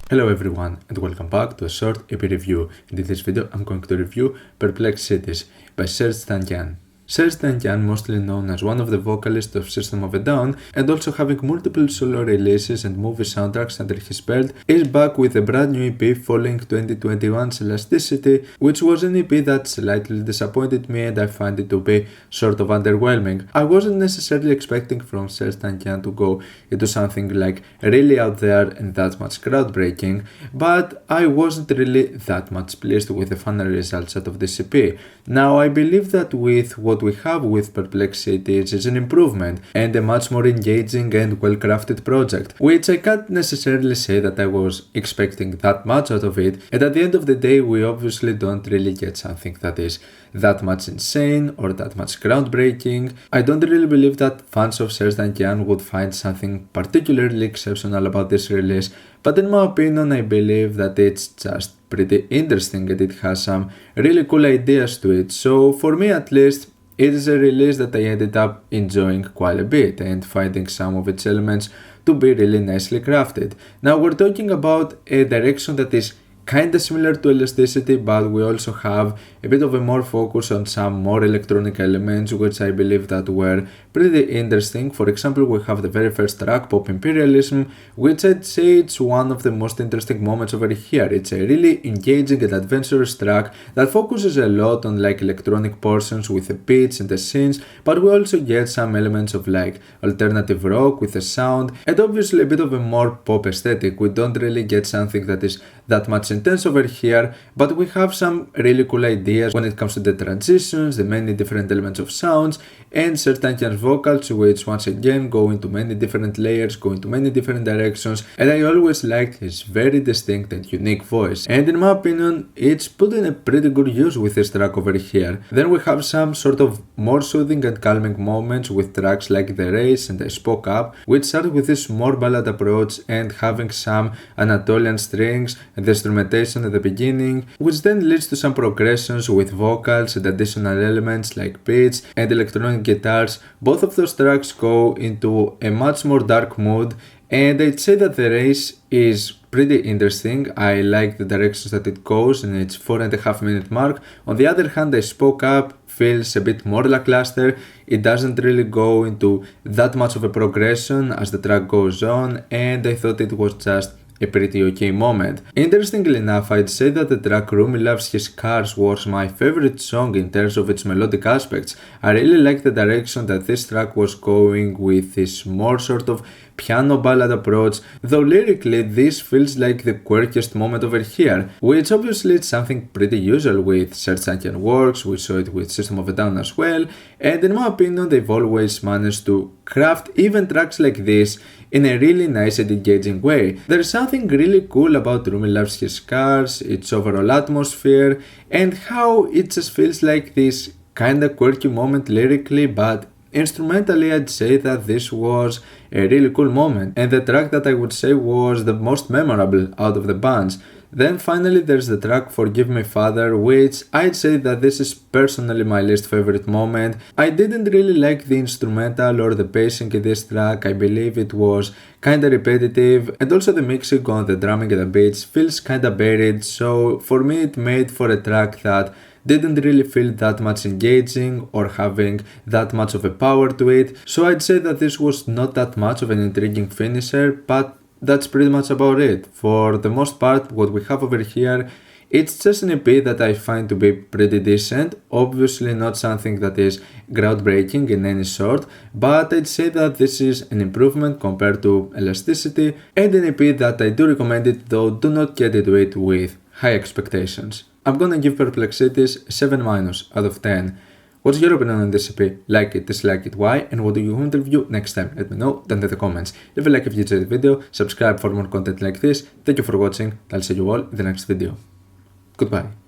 Hello everyone and welcome back to a short EP review. In this video I'm going to review Perplex Cities by Serj Tankian. Serj Tankian, mostly known as one of the vocalists of System of a Down and also having multiple solo releases and movie soundtracks under his belt, is back with a brand new EP following 2021's Elasticity, which was an EP that slightly disappointed me and I find it to be sort of underwhelming. I wasn't necessarily expecting from Serj Tankian to go into something like really out there and that much groundbreaking, but I wasn't really that much pleased with the final results out of this EP. Now I believe that with what we have with Perplex Cities is an improvement and a much more engaging and well-crafted project, which I can't necessarily say that I was expecting that much out of it, and at the end of the day we obviously don't really get something that is that much insane or that much groundbreaking. I don't really believe that fans of Serj Tankian would find something particularly exceptional about this release, but in my opinion I believe that it's just pretty interesting and it has some really cool ideas to it, so for me at least it is a release that I ended up enjoying quite a bit and finding some of its elements to be really nicely crafted. Now we're talking about a direction that is kinda similar to Elasticity, but we also have a bit of a more focus on some more electronic elements which I believe that were pretty interesting. For example, we have the very first track, Pop Imperialism, which I'd say it's one of the most interesting moments over here. It's a really engaging and adventurous track that focuses a lot on like electronic portions with the beats and the synths, but we also get some elements of like alternative rock with the sound and obviously a bit of a more pop aesthetic. We don't really get something that is that much intense over here, but we have some really cool ideas when it comes to the transitions, the many different elements of sounds, and Serj Tankian's vocals, which once again go into many different layers, go into many different directions, and I always liked his very distinct and unique voice, and in my opinion it's put in a pretty good use with this track over here. Then we have some sort of more soothing and calming moments with tracks like The Race and I Spoke Up, which start with this more ballad approach and having some Anatolian strings and the instrumentation at the beginning, which then leads to some progressions with vocals and additional elements like beats and electronic guitars. Both of those tracks go into a much more dark mood, and I'd say that The Race is pretty interesting. I like the directions that it goes in its 4.5 minute mark. On the other hand, I Spoke Up feels a bit more lackluster. It doesn't really go into that much of a progression as the track goes on, and I thought it was just a pretty okay moment. Interestingly enough, I'd say that the track Rumi Loves His Cars was my favorite song in terms of its melodic aspects. I really like the direction that this track was going with this more sort of piano ballad approach, though lyrically this feels like the quirkiest moment over here, which obviously is something pretty usual with Serj Tankian works. We saw it with System of a Down as well, and in my opinion they've always managed to craft even tracks like this in a really nice and engaging way. There's something really cool about Rumi Loves His Cars, its overall atmosphere, and how it just feels like this kinda quirky moment lyrically, but instrumentally I'd say that this was a really cool moment and the track that I would say was the most memorable out of the bunch. Then finally there's the track Forgive Me Father, which I'd say that this is personally my least favorite moment. I didn't really like the instrumental or the pacing in this track. I believe it was kinda repetitive, and also the mixing on the drumming and the beats feels kinda buried, so for me it made for a track that didn't really feel that much engaging or having that much of a power to it. So I'd say that this was not that much of an intriguing finisher, but that's pretty much about it. For the most part, what we have over here, it's just an EP that I find to be pretty decent. Obviously not something that is groundbreaking in any sort, but I'd say that this is an improvement compared to Elasticity and an EP that I do recommend it, though do not get into it with high expectations. I'm gonna give Perplex Cities 7- out of 10. What's your opinion on this EP? Like it, dislike it, why, and what do you want to review next time? Let me know down in the comments. Leave a like if you enjoyed the video, subscribe for more content like this. Thank you for watching, I'll see you all in the next video. Goodbye.